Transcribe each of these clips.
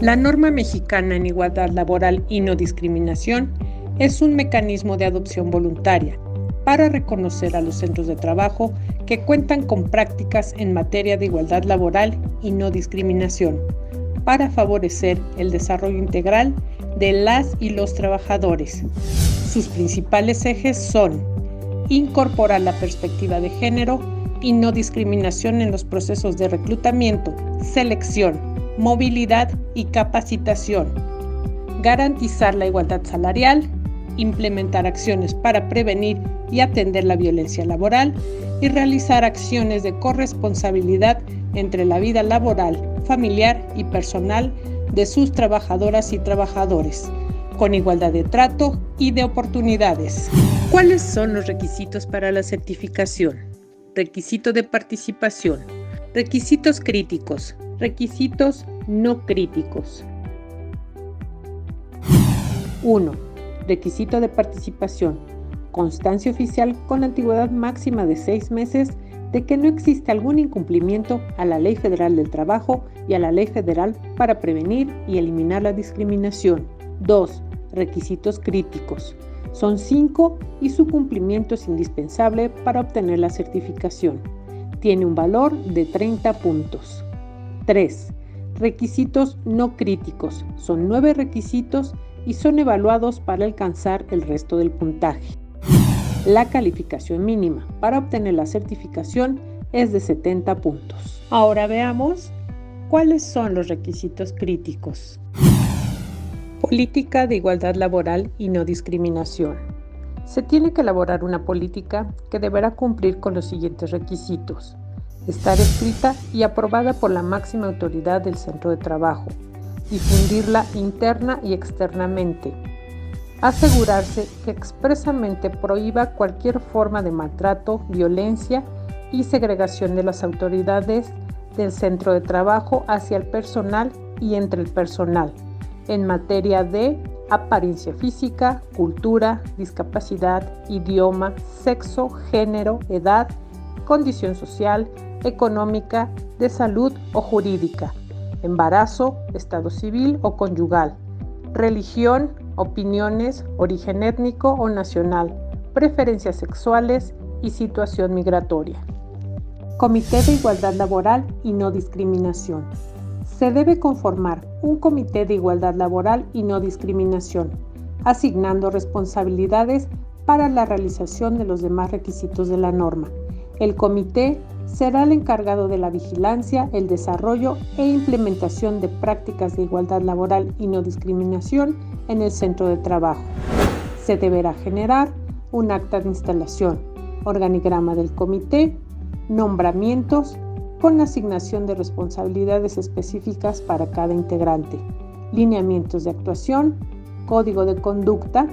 La norma mexicana en igualdad laboral y no discriminación es un mecanismo de adopción voluntaria para reconocer a los centros de trabajo que cuentan con prácticas en materia de igualdad laboral y no discriminación, para favorecer el desarrollo integral de las y los trabajadores. Sus principales ejes son incorporar la perspectiva de género y no discriminación en los procesos de reclutamiento, selección, movilidad y capacitación, garantizar la igualdad salarial, implementar acciones para prevenir y atender la violencia laboral y realizar acciones de corresponsabilidad entre la vida laboral, familiar y personal de sus trabajadoras y trabajadores, con igualdad de trato y de oportunidades. ¿Cuáles son los requisitos para la certificación? Requisito de participación, requisitos críticos, requisitos no críticos. 1. Requisito de participación. Constancia oficial con antigüedad máxima de 6 meses de que no existe algún incumplimiento a la Ley Federal del Trabajo y a la Ley Federal para prevenir y eliminar la discriminación. 2. Requisitos críticos. Son 5 y su cumplimiento es indispensable para obtener la certificación. Tiene un valor de 30 puntos. 3. Requisitos no críticos. Son 9 requisitos y son evaluados para alcanzar el resto del puntaje. La calificación mínima para obtener la certificación es de 70 puntos. Ahora veamos cuáles son los requisitos críticos. Política de igualdad laboral y no discriminación. Se tiene que elaborar una política que deberá cumplir con los siguientes requisitos: estar escrita y aprobada por la máxima autoridad del centro de trabajo, difundirla interna y externamente, asegurarse que expresamente prohíba cualquier forma de maltrato, violencia y segregación de las autoridades del centro de trabajo hacia el personal y entre el personal, en materia de apariencia física, cultura, discapacidad, idioma, sexo, género, edad, condición social, económica, de salud o jurídica, embarazo, estado civil o conyugal, religión, opiniones, origen étnico o nacional, preferencias sexuales y situación migratoria. Comité de Igualdad Laboral y No Discriminación. Se debe conformar un comité de igualdad laboral y no discriminación, asignando responsabilidades para la realización de los demás requisitos de la norma. El comité será el encargado de la vigilancia, el desarrollo e implementación de prácticas de igualdad laboral y no discriminación en el centro de trabajo. Se deberá generar un acta de instalación, organigrama del comité, nombramientos, con asignación de responsabilidades específicas para cada integrante, lineamientos de actuación, código de conducta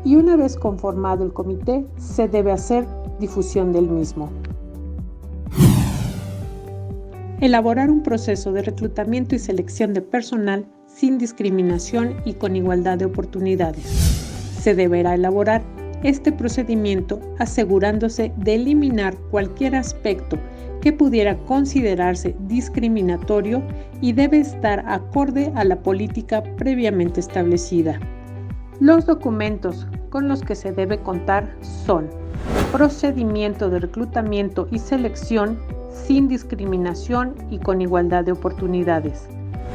y una vez conformado el comité, se debe hacer difusión del mismo. Elaborar un proceso de reclutamiento y selección de personal sin discriminación y con igualdad de oportunidades. Se deberá elaborar este procedimiento asegurándose de eliminar cualquier aspecto que pudiera considerarse discriminatorio y debe estar acorde a la política previamente establecida. Los documentos con los que se debe contar son: procedimiento de reclutamiento y selección sin discriminación y con igualdad de oportunidades.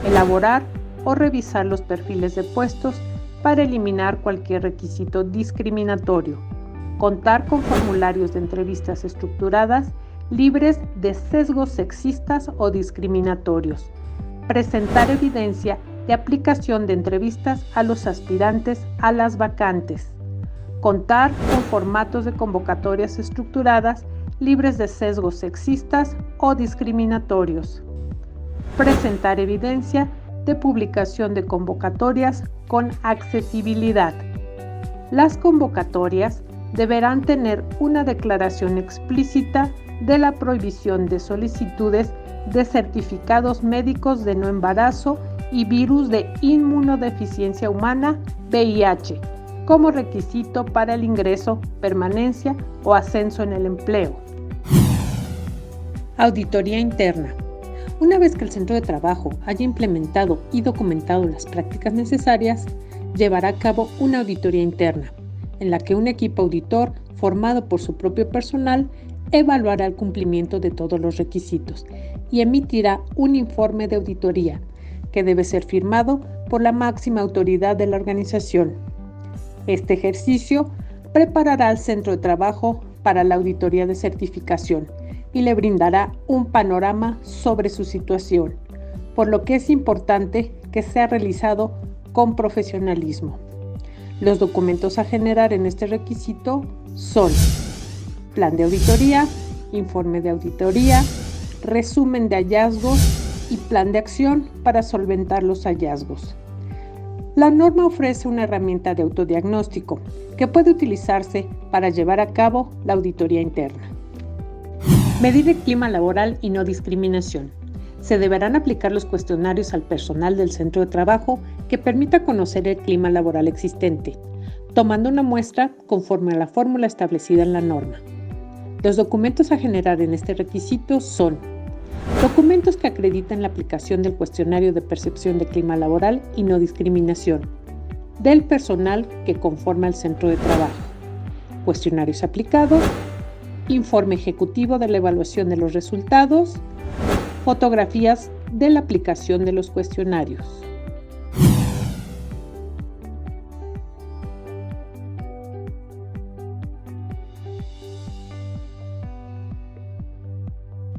Elaborar o revisar los perfiles de puestos para eliminar cualquier requisito discriminatorio. Contar con formularios de entrevistas estructuradas libres de sesgos sexistas o discriminatorios. Presentar evidencia de aplicación de entrevistas a los aspirantes a las vacantes. Contar con formatos de convocatorias estructuradas libres de sesgos sexistas o discriminatorios. Presentar evidencia de publicación de convocatorias con accesibilidad. Las convocatorias deberán tener una declaración explícita de la prohibición de solicitudes de certificados médicos de no embarazo y virus de inmunodeficiencia humana, VIH, como requisito para el ingreso, permanencia o ascenso en el empleo. Auditoría interna. Una vez que el centro de trabajo haya implementado y documentado las prácticas necesarias, llevará a cabo una auditoría interna, en la que un equipo auditor formado por su propio personal evaluará el cumplimiento de todos los requisitos y emitirá un informe de auditoría que debe ser firmado por la máxima autoridad de la organización. Este ejercicio preparará al centro de trabajo para la auditoría de certificación y le brindará un panorama sobre su situación, por lo que es importante que sea realizado con profesionalismo. Los documentos a generar en este requisito son plan de auditoría, informe de auditoría, resumen de hallazgos y plan de acción para solventar los hallazgos. La norma ofrece una herramienta de autodiagnóstico que puede utilizarse para llevar a cabo la auditoría interna. Medir el clima laboral y no discriminación. Se deberán aplicar los cuestionarios al personal del centro de trabajo que permita conocer el clima laboral existente, tomando una muestra conforme a la fórmula establecida en la norma. Los documentos a generar en este requisito son documentos que acreditan la aplicación del cuestionario de percepción de clima laboral y no discriminación del personal que conforma el centro de trabajo, cuestionarios aplicados, informe ejecutivo de la evaluación de los resultados, fotografías de la aplicación de los cuestionarios.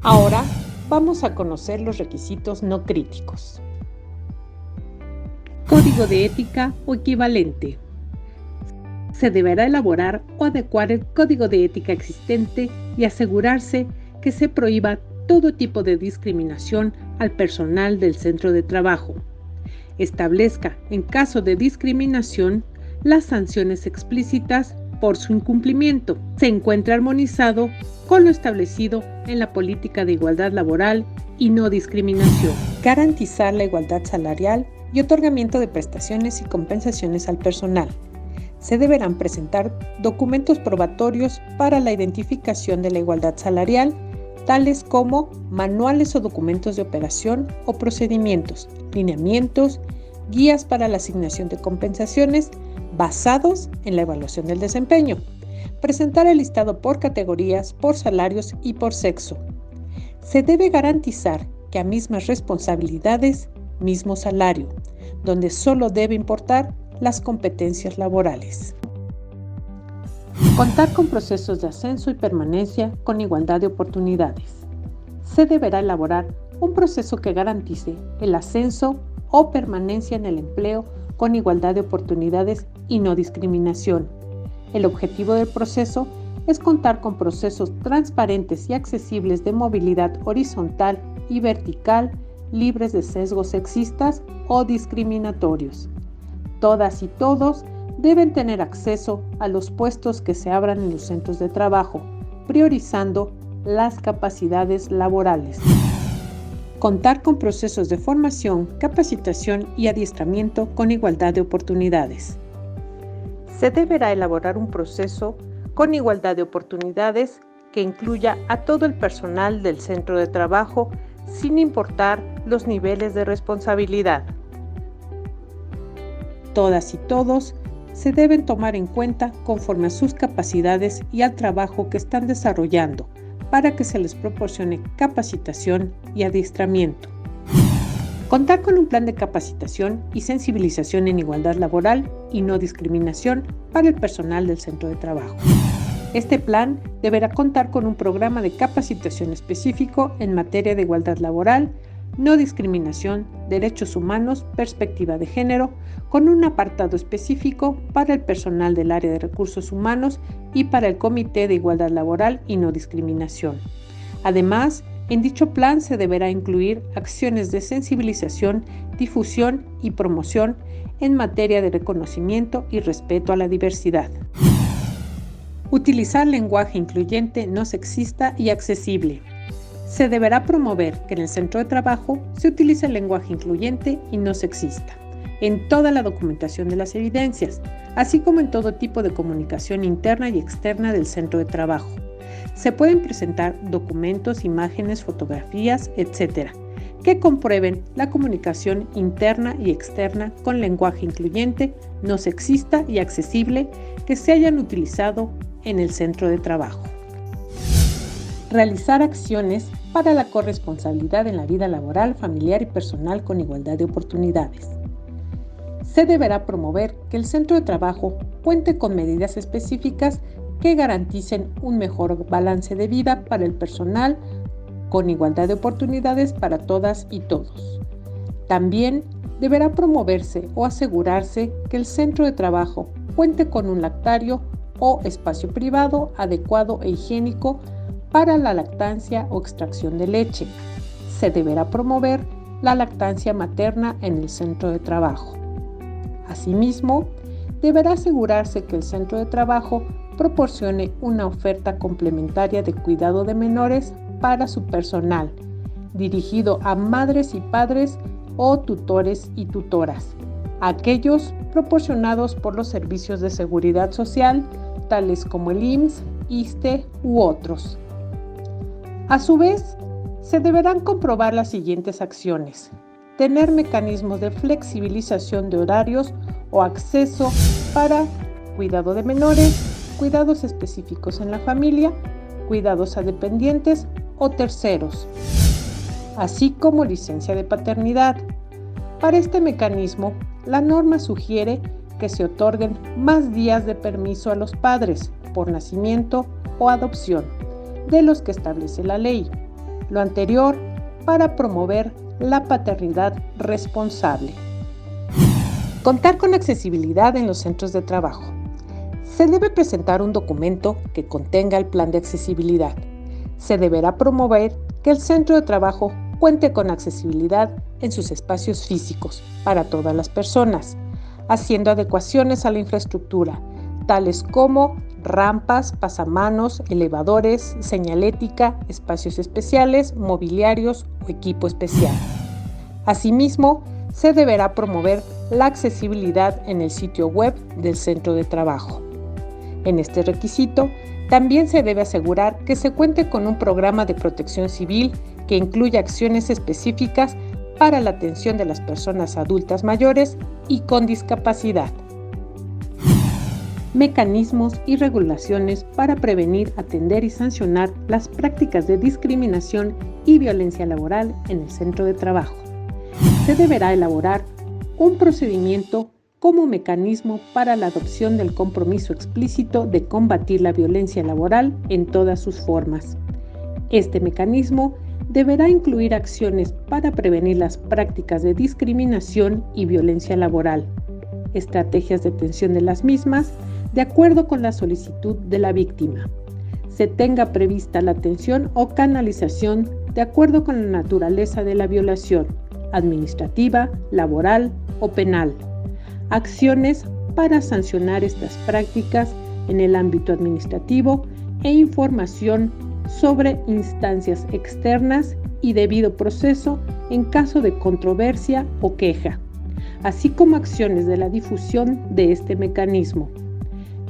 Ahora vamos a conocer los requisitos no críticos. Código de ética o equivalente. Se deberá elaborar o adecuar el código de ética existente y asegurarse que se prohíba todo tipo de discriminación al personal del centro de trabajo. Establezca, en caso de discriminación, las sanciones explícitas por su incumplimiento. Se encuentra armonizado con lo establecido en la política de igualdad laboral y no discriminación. Garantizar la igualdad salarial y otorgamiento de prestaciones y compensaciones al personal. Se deberán presentar documentos probatorios para la identificación de la igualdad salarial, tales como manuales o documentos de operación o procedimientos, lineamientos, guías para la asignación de compensaciones basados en la evaluación del desempeño. Presentar el listado por categorías, por salarios y por sexo. Se debe garantizar que a mismas responsabilidades, mismo salario, donde solo debe importar las competencias laborales. Contar con procesos de ascenso y permanencia con igualdad de oportunidades. Se deberá elaborar un proceso que garantice el ascenso o permanencia en el empleo con igualdad de oportunidades y no discriminación. El objetivo del proceso es contar con procesos transparentes y accesibles de movilidad horizontal y vertical, libres de sesgos sexistas o discriminatorios. Todas y todos deben tener acceso a los puestos que se abran en los centros de trabajo, priorizando las capacidades laborales. Contar con procesos de formación, capacitación y adiestramiento con igualdad de oportunidades. Se deberá elaborar un proceso con igualdad de oportunidades que incluya a todo el personal del centro de trabajo sin importar los niveles de responsabilidad. Todas y todos se deben tomar en cuenta conforme a sus capacidades y al trabajo que están desarrollando para que se les proporcione capacitación y adiestramiento. Contar con un plan de capacitación y sensibilización en igualdad laboral y no discriminación para el personal del centro de trabajo. Este plan deberá contar con un programa de capacitación específico en materia de igualdad laboral, no discriminación, derechos humanos, perspectiva de género, con un apartado específico para el personal del área de recursos humanos y para el Comité de Igualdad Laboral y No Discriminación. Además, en dicho plan se deberá incluir acciones de sensibilización, difusión y promoción en materia de reconocimiento y respeto a la diversidad. Utilizar lenguaje incluyente, no sexista y accesible. Se deberá promover que en el centro de trabajo se utilice el lenguaje incluyente y no sexista en toda la documentación de las evidencias, así como en todo tipo de comunicación interna y externa del centro de trabajo. Se pueden presentar documentos, imágenes, fotografías, etc., que comprueben la comunicación interna y externa con lenguaje incluyente, no sexista y accesible que se hayan utilizado en el centro de trabajo. Realizar acciones para la corresponsabilidad en la vida laboral, familiar y personal con igualdad de oportunidades. Se deberá promover que el centro de trabajo cuente con medidas específicas que garanticen un mejor balance de vida para el personal con igualdad de oportunidades para todas y todos. También deberá promoverse o asegurarse que el centro de trabajo cuente con un lactario o espacio privado adecuado e higiénico para la lactancia o extracción de leche. Se deberá promover la lactancia materna en el centro de trabajo. Asimismo, deberá asegurarse que el centro de trabajo proporcione una oferta complementaria de cuidado de menores para su personal, dirigido a madres y padres o tutores y tutoras, aquellos proporcionados por los servicios de seguridad social, tales como el IMSS, ISSSTE u otros. A su vez, se deberán comprobar las siguientes acciones: tener mecanismos de flexibilización de horarios o acceso para cuidado de menores, cuidados específicos en la familia, cuidados a dependientes o terceros, así como licencia de paternidad. Para este mecanismo, la norma sugiere que se otorguen más días de permiso a los padres por nacimiento o adopción de los que establece la ley. Lo anterior para promover la paternidad responsable. Contar con accesibilidad en los centros de trabajo. Se debe presentar un documento que contenga el plan de accesibilidad. Se deberá promover que el centro de trabajo cuente con accesibilidad en sus espacios físicos para todas las personas, haciendo adecuaciones a la infraestructura, tales como rampas, pasamanos, elevadores, señalética, espacios especiales, mobiliarios o equipo especial. Asimismo, se deberá promover la accesibilidad en el sitio web del centro de trabajo. En este requisito, también se debe asegurar que se cuente con un programa de protección civil que incluya acciones específicas para la atención de las personas adultas mayores y con discapacidad. Mecanismos y regulaciones para prevenir, atender y sancionar las prácticas de discriminación y violencia laboral en el centro de trabajo. Se deberá elaborar un procedimiento como mecanismo para la adopción del compromiso explícito de combatir la violencia laboral en todas sus formas. Este mecanismo deberá incluir acciones para prevenir las prácticas de discriminación y violencia laboral, estrategias de atención de las mismas, de acuerdo con la solicitud de la víctima. Se tenga prevista la atención o canalización de acuerdo con la naturaleza de la violación, administrativa, laboral o penal. Acciones para sancionar estas prácticas en el ámbito administrativo e información sobre instancias externas y debido proceso en caso de controversia o queja, así como acciones de la difusión de este mecanismo.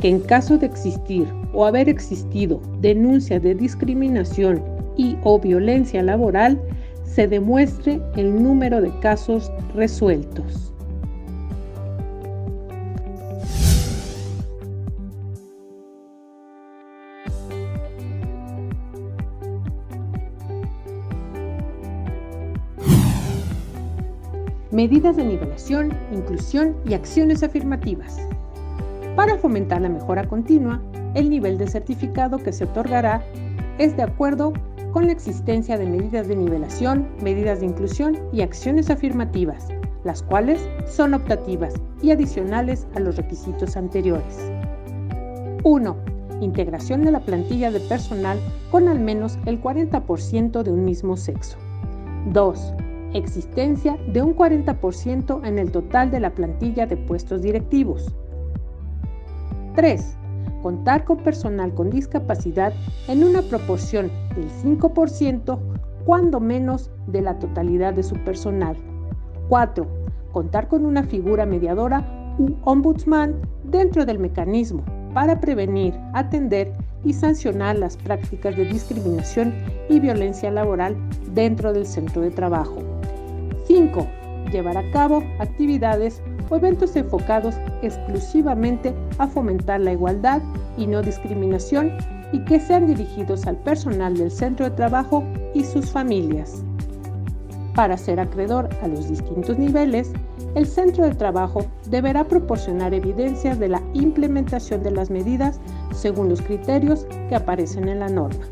Que en caso de existir o haber existido denuncia de discriminación y o violencia laboral, se demuestre el número de casos resueltos. Medidas de nivelación, inclusión y acciones afirmativas. Para fomentar la mejora continua, el nivel de certificado que se otorgará es de acuerdo con la existencia de medidas de nivelación, medidas de inclusión y acciones afirmativas, las cuales son optativas y adicionales a los requisitos anteriores. 1. Integración de la plantilla de personal con al menos el 40% de un mismo sexo. 2. Existencia de un 40% en el total de la plantilla de puestos directivos. 3. Contar con personal con discapacidad en una proporción del 5%, cuando menos de la totalidad de su personal. 4. Contar con una figura mediadora u ombudsman dentro del mecanismo para prevenir, atender y sancionar las prácticas de discriminación y violencia laboral dentro del centro de trabajo, 5. Llevar a cabo actividades o eventos enfocados exclusivamente a fomentar la igualdad y no discriminación y que sean dirigidos al personal del centro de trabajo y sus familias. Para ser acreedor a los distintos niveles, el centro de trabajo deberá proporcionar evidencias de la implementación de las medidas según los criterios que aparecen en la norma.